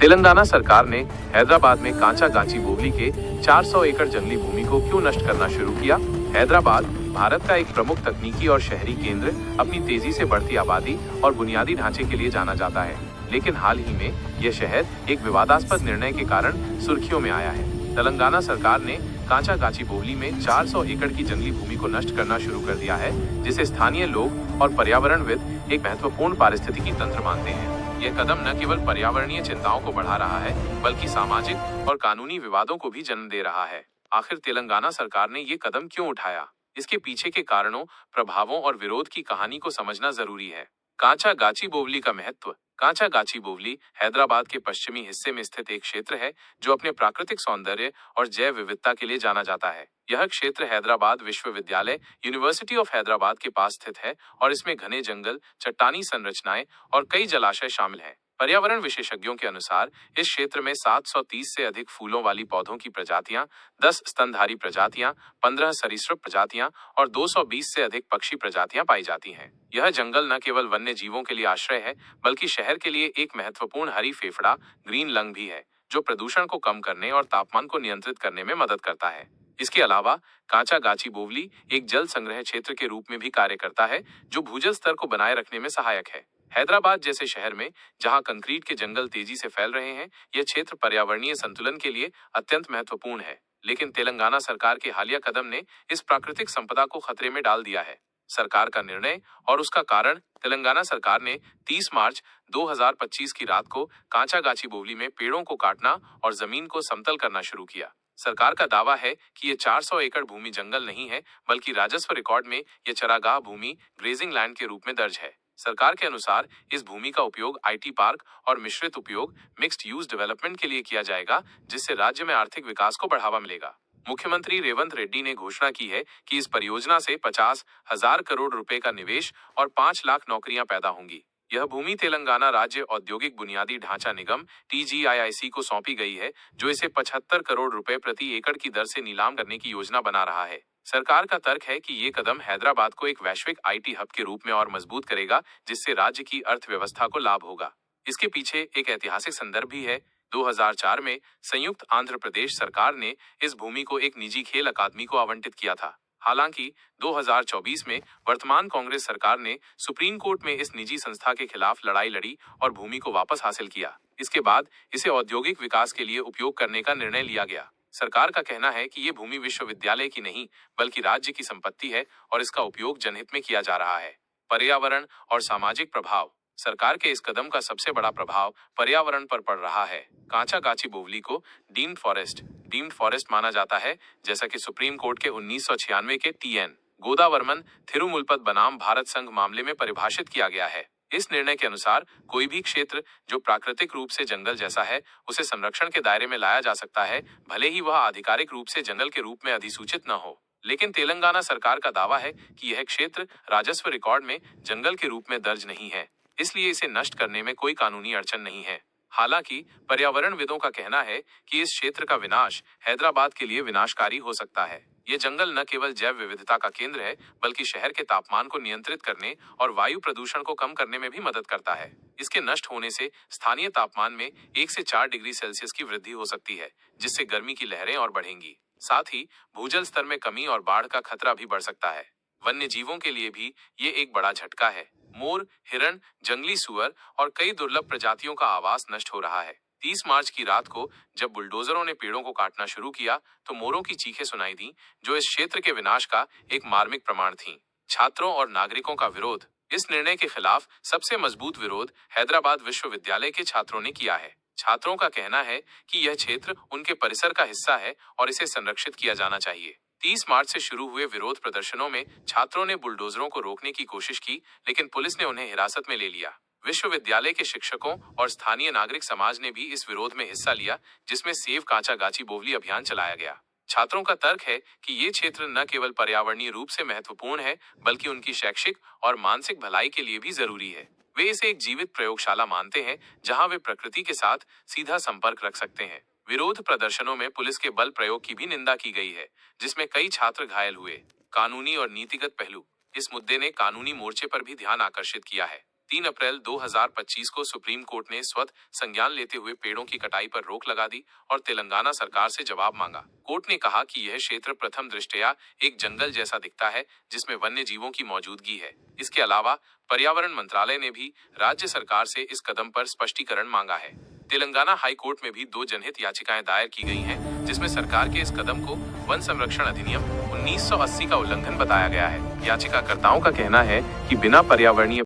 तेलंगाना सरकार ने हैदराबाद में कांचागाची बोवली के 400 एकड़ जंगली भूमि को क्यों नष्ट करना शुरू किया? हैदराबाद भारत का एक प्रमुख तकनीकी और शहरी केंद्र अपनी तेजी से बढ़ती आबादी और बुनियादी ढांचे के लिए जाना जाता है, लेकिन हाल ही में यह शहर एक विवादास्पद निर्णय के कारण सुर्खियों में आया है। तेलंगाना सरकार ने कांचागाची बोवली में 400 एकड़ की जंगली भूमि को नष्ट करना शुरू कर दिया है, जिसे स्थानीय लोग और पर्यावरणविद एक महत्वपूर्ण पारिस्थितिकी तंत्र मानते हैं। यह कदम न केवल पर्यावरणीय चिंताओं को बढ़ा रहा है, बल्कि सामाजिक और कानूनी विवादों को भी जन्म दे रहा है। आखिर तेलंगाना सरकार ने ये कदम क्यों उठाया? इसके पीछे के कारणों, प्रभावों और विरोध की कहानी को समझना जरूरी है। कांचागाची बोवली का महत्व। कांचागाची बोवली हैदराबाद के पश्चिमी हिस्से में स्थित एक क्षेत्र है जो अपने प्राकृतिक सौंदर्य और जैव विविधता के लिए जाना जाता है। यह क्षेत्र हैदराबाद विश्वविद्यालय यूनिवर्सिटी ऑफ हैदराबाद के पास स्थित है और इसमें घने जंगल, चट्टानी संरचनाएं और कई जलाशय शामिल हैं। पर्यावरण विशेषज्ञों के अनुसार इस क्षेत्र में 730 से अधिक फूलों वाली पौधों की प्रजातियां, 10 स्तनधारी प्रजातियां, 15 सरीसृप प्रजातियां और 220 से अधिक पक्षी प्रजातियां पाई जाती हैं। यह जंगल न केवल वन्य जीवों के लिए आश्रय है, बल्कि शहर के लिए एक महत्वपूर्ण हरी फेफड़ा ग्रीन लंग भी है, जो प्रदूषण को कम करने और तापमान को नियंत्रित करने में मदद करता है। इसके अलावा कांचागाची बोवली एक जल संग्रह क्षेत्र के रूप में भी कार्य करता है, जो भूजल स्तर को बनाए रखने में सहायक है। हैदराबाद जैसे शहर में जहां कंक्रीट के जंगल तेजी से फैल रहे हैं, यह क्षेत्र पर्यावरणीय संतुलन के लिए अत्यंत महत्वपूर्ण है। लेकिन तेलंगाना सरकार के हालिया कदम ने इस प्राकृतिक संपदा को खतरे में डाल दिया है। सरकार का निर्णय और उसका कारण। तेलंगाना सरकार ने 30 मार्च 2025 की रात को कांचागाची बोवली में पेड़ों को काटना और जमीन को समतल करना शुरू किया। सरकार का दावा है कि ये 400 एकड़ भूमि जंगल नहीं है, बल्कि राजस्व रिकॉर्ड में यह चरागाह भूमि ग्रेजिंग लैंड के रूप में दर्ज है। सरकार के अनुसार इस भूमि का उपयोग आईटी पार्क और मिश्रित उपयोग मिक्स्ड यूज डेवलपमेंट के लिए किया जाएगा, जिससे राज्य में आर्थिक विकास को बढ़ावा मिलेगा। मुख्यमंत्री रेवंत रेड्डी ने घोषणा की है कि इस परियोजना से 50,000 करोड़ रुपए का निवेश और 5 लाख नौकरियां पैदा होंगी। यह भूमि तेलंगाना राज्य औद्योगिक बुनियादी ढांचा निगम TGIIC को सौंपी गई है, जो इसे 75 करोड़ रुपए प्रति एकड़ की दर से नीलाम करने की योजना बना रहा है। सरकार का तर्क है कि ये कदम हैदराबाद को एक वैश्विक IT हब के रूप में और मजबूत करेगा, जिससे राज्य की अर्थव्यवस्था को लाभ होगा। इसके पीछे एक ऐतिहासिक संदर्भ भी है। 2004 में संयुक्त आंध्र प्रदेश सरकार ने इस भूमि को एक निजी खेल अकादमी को आवंटित किया था। हालांकि 2024 में वर्तमान कांग्रेस सरकार ने सुप्रीम कोर्ट में इस निजी संस्था के खिलाफ लड़ाई लड़ी और भूमि को वापस हासिल किया। इसके बाद इसे औद्योगिक विकास के लिए उपयोग करने का निर्णय लिया गया। सरकार का कहना है कि ये भूमि विश्वविद्यालय की नहीं, बल्कि राज्य की संपत्ति है और इसका उपयोग जनहित में किया जा रहा है। पर्यावरण और सामाजिक प्रभाव। सरकार के इस कदम का सबसे बड़ा प्रभाव पर्यावरण पर पड़ रहा है। कांचागाची बोवली को डीम्ड फॉरेस्ट माना जाता है, जैसा कि सुप्रीम कोर्ट के 1996 के TN गोदावर्मन थिरुमुलपत बनाम भारत संघ मामले में परिभाषित किया गया है। इस निर्णय के अनुसार कोई भी क्षेत्र जो प्राकृतिक रूप से जंगल जैसा है, उसे संरक्षण के दायरे में लाया जा सकता है, भले ही वह आधिकारिक रूप से जंगल के रूप में अधिसूचित न हो। लेकिन तेलंगाना सरकार का दावा है कि यह क्षेत्र राजस्व रिकॉर्ड में जंगल के रूप में दर्ज नहीं है, इसलिए इसे नष्ट करने में कोई कानूनी अड़चन नहीं है। हालांकि पर्यावरणविदों का कहना है कि इस क्षेत्र का विनाश हैदराबाद के लिए विनाशकारी हो सकता है। ये जंगल न केवल जैव विविधता का केंद्र है, बल्कि शहर के तापमान को नियंत्रित करने और वायु प्रदूषण को कम करने में भी मदद करता है। इसके नष्ट होने से स्थानीय तापमान में 1 से 4 डिग्री सेल्सियस की वृद्धि हो सकती है, जिससे गर्मी की लहरें और बढ़ेंगी। साथ ही भूजल स्तर में कमी और बाढ़ का खतरा भी बढ़ सकता है। वन्य जीवों के लिए भी ये एक बड़ा झटका है। मोर, हिरण, जंगली सुअर और कई दुर्लभ प्रजातियों का आवास नष्ट हो रहा है। 30 मार्च की रात को जब बुलडोजरों ने पेड़ों को काटना शुरू किया, तो मोरों की चीखें सुनाई दी, जो इस क्षेत्र के विनाश का एक मार्मिक प्रमाण थीं। छात्रों और नागरिकों का विरोध। इस निर्णय के खिलाफ सबसे मजबूत विरोध हैदराबाद विश्वविद्यालय के छात्रों ने किया है। छात्रों का कहना है कि यह क्षेत्र उनके परिसर का हिस्सा है और इसे संरक्षित किया जाना चाहिए। 30 मार्च से शुरू हुए विरोध प्रदर्शनों में छात्रों ने बुलडोजरों को रोकने की कोशिश की, लेकिन पुलिस ने उन्हें हिरासत में ले लिया। विश्वविद्यालय के शिक्षकों और स्थानीय नागरिक समाज ने भी इस विरोध में हिस्सा लिया, जिसमें सेव कांचागाची बोवली अभियान चलाया गया। छात्रों का तर्क है कि ये क्षेत्र न केवल पर्यावरणीय रूप से महत्वपूर्ण है, बल्कि उनकी शैक्षिक और मानसिक भलाई के लिए भी जरूरी है। वे इसे एक जीवित प्रयोगशाला मानते हैं, जहां वे प्रकृति के साथ सीधा संपर्क रख सकते हैं। विरोध प्रदर्शनों में पुलिस के बल प्रयोग की भी निंदा की गई है, जिसमें कई छात्र घायल हुए। कानूनी और नीतिगत पहलू। इस मुद्दे ने कानूनी मोर्चे पर भी ध्यान आकर्षित किया है। 3 अप्रैल 2025 को सुप्रीम कोर्ट ने स्वतः संज्ञान लेते हुए पेड़ों की कटाई पर रोक लगा दी और तेलंगाना सरकार से जवाब मांगा। कोर्ट ने कहा कि यह क्षेत्र प्रथम दृष्टया एक जंगल जैसा दिखता है जिसमें वन्य जीवों की मौजूदगी है। इसके अलावा पर्यावरण मंत्रालय ने भी राज्य सरकार से इस कदम पर स्पष्टीकरण मांगा है। तेलंगाना हाई कोर्ट में भी 2 जनहित याचिकाएं दायर की गई हैं, जिसमें सरकार के इस कदम को वन संरक्षण अधिनियम 1980 का उल्लंघन बताया गया है। याचिकाकर्ताओं का कहना है कि बिना पर्यावरणीय